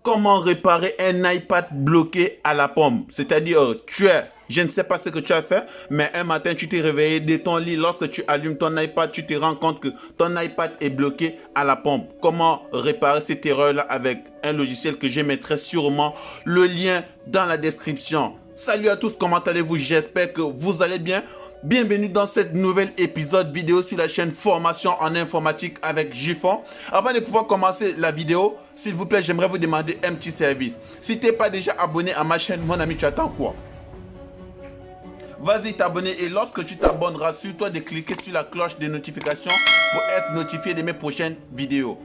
Comment réparer un iPad bloqué à la pomme? C'est-à-dire, je ne sais pas ce que tu as fait, mais un matin, tu t'es réveillé de ton lit. Lorsque tu allumes ton iPad, tu te rends compte que ton iPad est bloqué à la pomme. Comment réparer cette erreur-là avec un logiciel que je mettrai sûrement le lien dans la description. Salut à tous, comment allez-vous? J'espère que vous allez bien. Bienvenue dans cet nouvel épisode vidéo sur la chaîne Formation en informatique avec Jiffon. Avant de pouvoir commencer la vidéo, s'il vous plaît, j'aimerais vous demander un petit service. Si tu n'es pas déjà abonné à ma chaîne, mon ami, tu attends quoi? Vas-y t'abonner et lorsque tu t'abonneras, assure-toi de cliquer sur la cloche de notification pour être notifié de mes prochaines vidéos.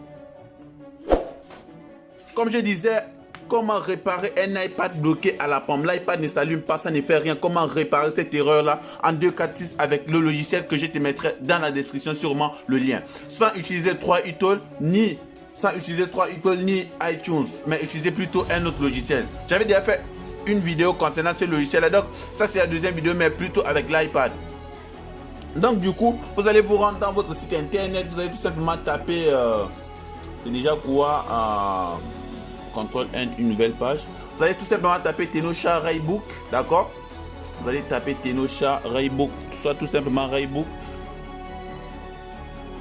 Comme je disais, comment réparer un iPad bloqué à la pomme? L'iPad ne s'allume pas, ça ne fait rien. Comment réparer cette erreur-là en 246 avec le logiciel que je te mettrai dans la description, sûrement le lien. Sans utiliser 3utils ni iTunes, mais utiliser plutôt un autre logiciel. J'avais déjà fait une vidéo concernant ce logiciel-là, donc ça c'est la deuxième vidéo, mais plutôt avec l'iPad. Donc du coup, vous allez vous rendre dans votre site internet, vous allez tout simplement taper, c'est déjà quoi, contrôle N, une nouvelle page. Vous allez tout simplement taper Tenosha Raybook, d'accord? Vous allez taper Tenosha Raybook, soit tout simplement Raybook.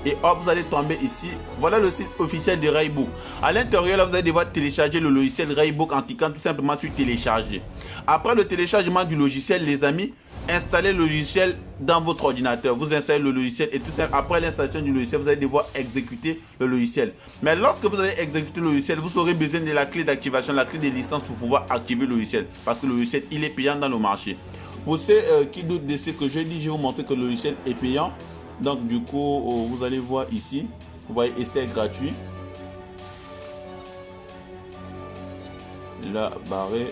Et hop, vous allez tomber ici. Voilà le site officiel de Raybook. À l'intérieur, là, vous allez devoir télécharger le logiciel Raybook en cliquant tout simplement sur télécharger. Après le téléchargement du logiciel, les amis, installez le logiciel dans votre ordinateur. Vous installez le logiciel et tout ça. Après l'installation du logiciel, vous allez devoir exécuter le logiciel. Mais lorsque vous allez exécuter le logiciel, vous aurez besoin de la clé d'activation, la clé de licence pour pouvoir activer le logiciel. Parce que le logiciel, il est payant dans le marché. Pour ceux qui doutent de ce que je dis, je vais vous montrer que le logiciel est payant. Donc du coup, vous allez voir ici, vous voyez essai gratuit. Là, barré.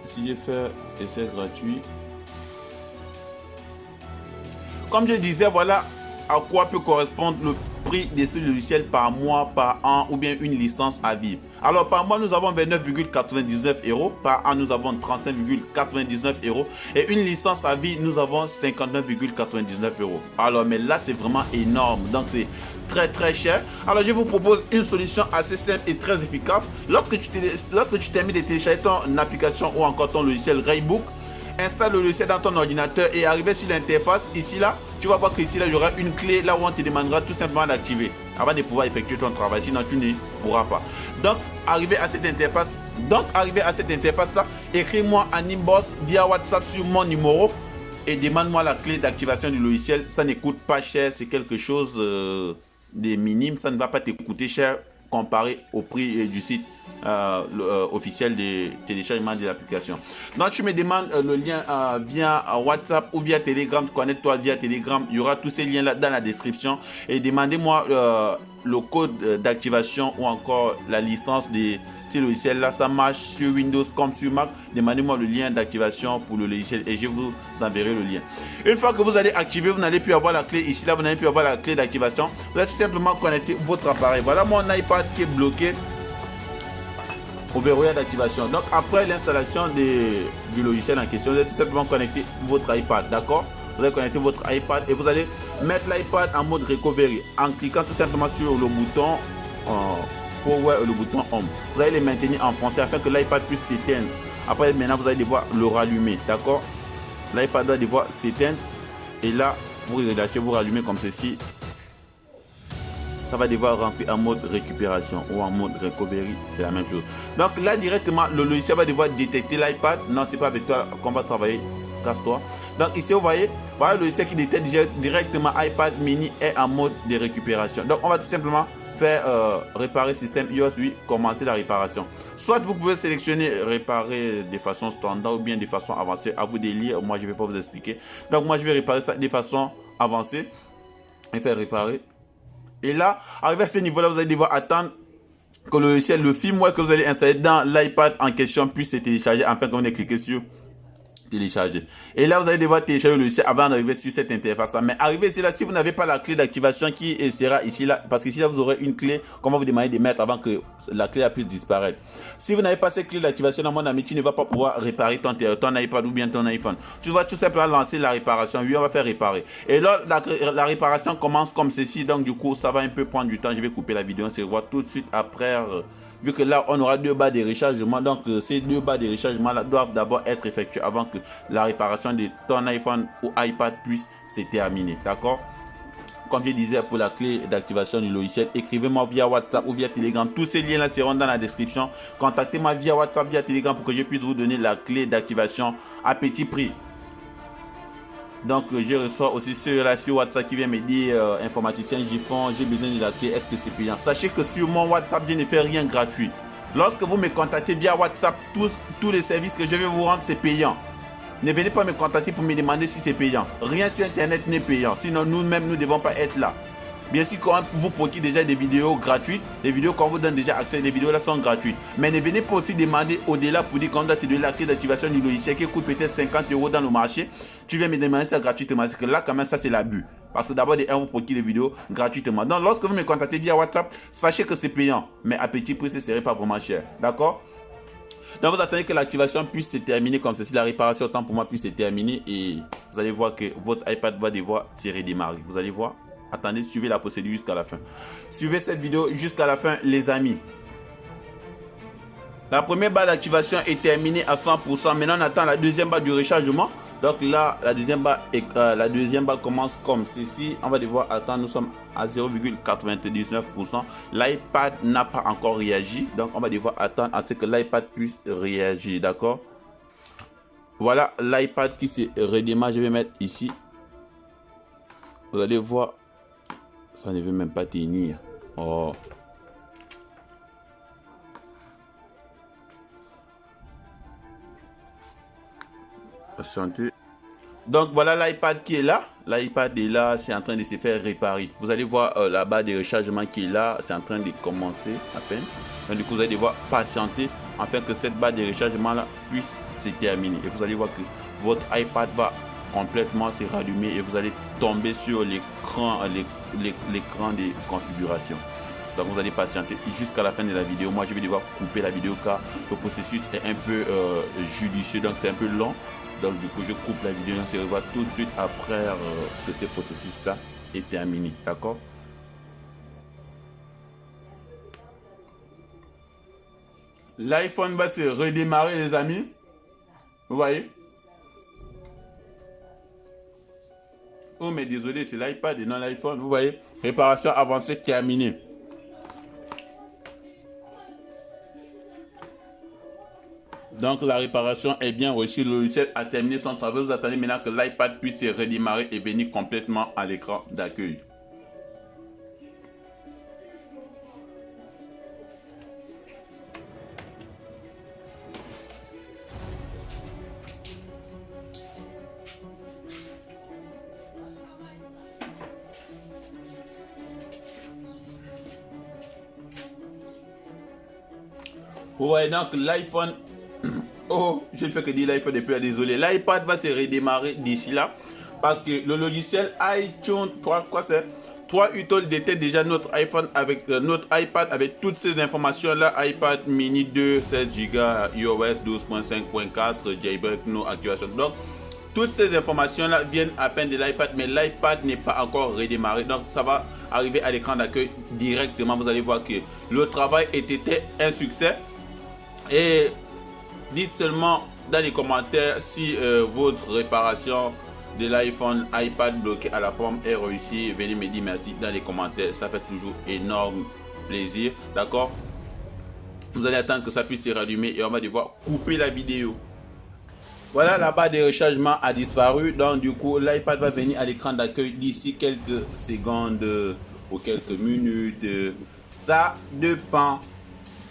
Si je fais essai gratuit. Comme je disais, voilà à quoi peut correspondre le prix de ce logiciel par mois, par an ou bien une licence à vivre. Alors par mois, nous avons 29,99 €. Par an, nous avons 35,99 €. Et une licence à vie, nous avons 59,99 €. Alors mais là, c'est vraiment énorme. Donc c'est très cher. Alors je vous propose une solution assez simple et très efficace. Lorsque tu termines de télécharger ton application ou encore ton logiciel Raybook, installe le logiciel dans ton ordinateur et arrivé sur l'interface, ici là, tu vas voir qu'ici là, il y aura une clé là où on te demandera tout simplement d'activer avant de pouvoir effectuer ton travail, sinon tu ne pourras pas. Donc, arrivé à cette interface, là, écris-moi en inbox via WhatsApp sur mon numéro et demande-moi la clé d'activation du logiciel. Ça ne coûte pas cher, c'est quelque chose de minime, ça ne va pas te coûter cher comparé au prix du site officiel de téléchargement de l'application. Donc tu me demandes le lien via WhatsApp ou via Telegram. Connecte-toi via Telegram, il y aura tous ces liens là dans la description et demandez-moi le code d'activation ou encore la licence de ce logiciel là. Ça marche sur Windows comme sur Mac. Demandez-moi le lien d'activation pour le logiciel et je vous enverrai le lien. Une fois que vous allez activer, vous n'allez plus avoir la clé ici là, vous n'allez plus avoir la clé d'activation. Vous allez tout simplement connecter votre appareil. Voilà mon iPad qui est bloqué au verrouillage d'activation. Donc après l'installation du logiciel en question, vous allez tout simplement connecter votre iPad, d'accord? Vous allez connecter votre iPad et vous allez mettre l'iPad en mode recovery en cliquant tout simplement sur le bouton power et le bouton home. Vous allez les maintenir en français afin que l'iPad puisse s'éteindre. Après maintenant vous allez devoir le rallumer, d'accord? L'iPad doit devoir s'éteindre et là vous relâchez, vous rallumez comme ceci. Ça va devoir rentrer en mode récupération ou en mode recovery, c'est la même chose. Donc là directement le logiciel va devoir détecter l'iPad. Non, c'est pas avec toi qu'on va travailler, casse-toi. Donc ici vous voyez, voilà le logiciel qui détecte directement iPad mini est en mode de récupération. Donc on va tout simplement faire réparer système iOS 8, commencer la réparation. Soit vous pouvez sélectionner réparer de façon standard ou bien de façon avancée, à vous de lire, moi je ne vais pas vous expliquer. Donc moi je vais réparer ça de façon avancée et faire réparer. Et là, arrivé à ce niveau-là, vous allez devoir attendre que le logiciel, le firmware que vous allez installer dans l'iPad en question puisse se télécharger afin que vous cliquez sur télécharger. Et là, vous allez devoir télécharger le logiciel avant d'arriver sur cette interface. Mais arrivé ici, là, si vous n'avez pas la clé d'activation qui sera ici, là, parce qu'ici, là, vous aurez une clé qu'on va vous demander de mettre avant que la clé puisse disparaître. Si vous n'avez pas cette clé d'activation, mon ami, tu ne vas pas pouvoir réparer ton iPad ou bien ton iPhone. Tu vas tout simplement lancer la réparation. Oui, on va faire réparer. Et là, la réparation commence comme ceci. Donc, du coup, ça va un peu prendre du temps. Je vais couper la vidéo. On se revoit tout de suite après vu que là, on aura 2 barres de rechargement. Donc, ces 2 barres de rechargement là doivent d'abord être effectuées avant que la réparation de ton iPhone ou iPad puisse se terminer. D'accord? Comme je disais, pour la clé d'activation du logiciel, écrivez-moi via WhatsApp ou via Telegram. Tous ces liens-là seront dans la description. Contactez-moi via WhatsApp, via Telegram pour que je puisse vous donner la clé d'activation à petit prix. Donc, je reçois aussi ceux-là sur WhatsApp qui viennent me dire informaticien Jiffon, j'ai besoin de la clé, est-ce que c'est payant? Sachez que sur mon WhatsApp, je ne fais rien gratuit. Lorsque vous me contactez via WhatsApp, tous les services que je vais vous rendre, c'est payant. Ne venez pas me contacter pour me demander si c'est payant. Rien sur Internet n'est payant. Sinon, nous-mêmes, nous ne devons pas être là. Bien sûr, quand vous procurez déjà des vidéos gratuites, des vidéos qu'on vous donne déjà accès, les vidéos là sont gratuites. Mais ne venez pas aussi demander au-delà pour dire qu'on doit te donner la clé d'activation du logiciel qui coûte peut-être 50 € dans le marché. Tu viens me demander ça gratuitement. Parce que là, quand même, ça c'est l'abus. Parce que d'abord, vous procurez des vidéos gratuitement. Donc, lorsque vous me contactez via WhatsApp, sachez que c'est payant. Mais à petit prix, ce ne serait pas vraiment cher. D'accord? Donc vous attendez que l'activation puisse se terminer comme ceci, la réparation autant pour moi puisse se terminer et vous allez voir que votre iPad va devoir se redémarrer. Vous allez voir, attendez, suivez la procédure jusqu'à la fin. Suivez cette vidéo jusqu'à la fin les amis. La première barre d'activation est terminée à 100%. Maintenant on attend la deuxième barre du rechargement. Donc là, la deuxième barre commence comme ceci. On va devoir attendre, nous sommes à 0,99%. L'iPad n'a pas encore réagi. Donc on va devoir attendre à ce que l'iPad puisse réagir. D'accord? Voilà l'iPad qui se redémarre. Je vais mettre ici. Vous allez voir. Ça ne veut même pas tenir. Oh. Donc voilà l'iPad qui est là. L'iPad est là, c'est en train de se faire réparer. Vous allez voir la barre de rechargement qui est là. C'est en train de commencer à peine. Donc du coup vous allez devoir patienter afin que cette barre de rechargement là puisse se terminer. Et vous allez voir que votre iPad va complètement se rallumer et vous allez tomber sur l'écran de configuration. Donc vous allez patienter jusqu'à la fin de la vidéo. Moi je vais devoir couper la vidéo car le processus est un peu judicieux, donc c'est un peu long. Donc du coup je coupe la vidéo, on se revoit tout de suite après que ce processus là est terminé. D'accord? L'iPhone va se redémarrer les amis. Vous voyez? Oh mais désolé, c'est l'iPad et non l'iPhone. Vous voyez? Réparation avancée terminée. Donc la réparation est bien reçue, le logiciel a terminé son travail. Vous attendez maintenant que l'iPad puisse se redémarrer et venir complètement à l'écran d'accueil. Vous voyez donc l'iPhone. Oh, je ne fais que dire l'iPhone depuis, désolé. L'iPad va se redémarrer d'ici là. Parce que le logiciel iTunes 3, quoi c'est 3 Utol détecte déjà notre iPhone avec notre iPad avec toutes ces informations là. iPad mini 2, 16 Go, iOS 12.5.4, Jailbreak, no activation. Donc, toutes ces informations là viennent à peine de l'iPad, mais l'iPad n'est pas encore redémarré. Donc, ça va arriver à l'écran d'accueil directement. Vous allez voir que le travail était un succès. Et dites seulement dans les commentaires si votre réparation de l'iPhone, iPad bloqué à la pomme est réussie. Venez me dire merci dans les commentaires. Ça fait toujours énorme plaisir. D'accord? Vous allez attendre que ça puisse se rallumer et on va devoir couper la vidéo. Voilà, la barre de rechargement a disparu. Donc du coup, l'iPad va venir à l'écran d'accueil d'ici quelques secondes ou quelques minutes. Ça dépend.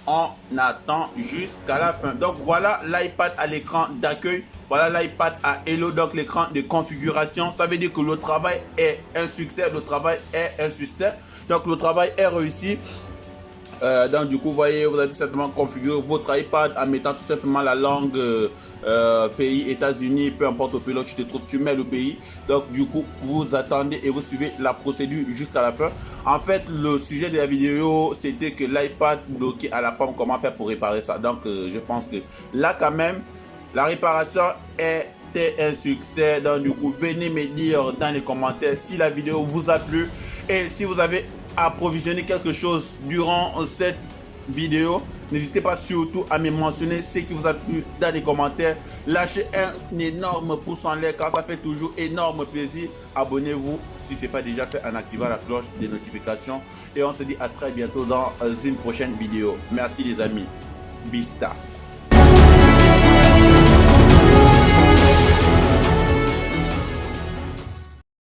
On attend jusqu'à la fin. Donc voilà l'iPad à l'écran d'accueil. Voilà l'iPad à Hello, donc l'écran de configuration. Ça veut dire que le travail est un succès. Le travail est un succès. Donc le travail est réussi. Donc du coup, vous voyez, vous allez certainement configurer votre iPad en mettant tout simplement la langue pays, États-Unis, peu importe au pays où tu te trouves, tu mets le pays. Donc du coup, vous attendez et vous suivez la procédure jusqu'à la fin. En fait, le sujet de la vidéo, c'était que l'iPad bloqué à la pomme, comment faire pour réparer ça. Donc je pense que là quand même, la réparation était un succès. Donc du coup, venez me dire dans les commentaires si la vidéo vous a plu et si vous avez approvisionné quelque chose durant cette vidéo. N'hésitez pas surtout à me mentionner ce qui vous a plu dans les commentaires. Lâchez un énorme pouce en l'air car ça fait toujours énorme plaisir. Abonnez-vous si ce n'est pas déjà fait en activant la cloche des notifications. Et on se dit à très bientôt dans une prochaine vidéo. Merci les amis. Bista.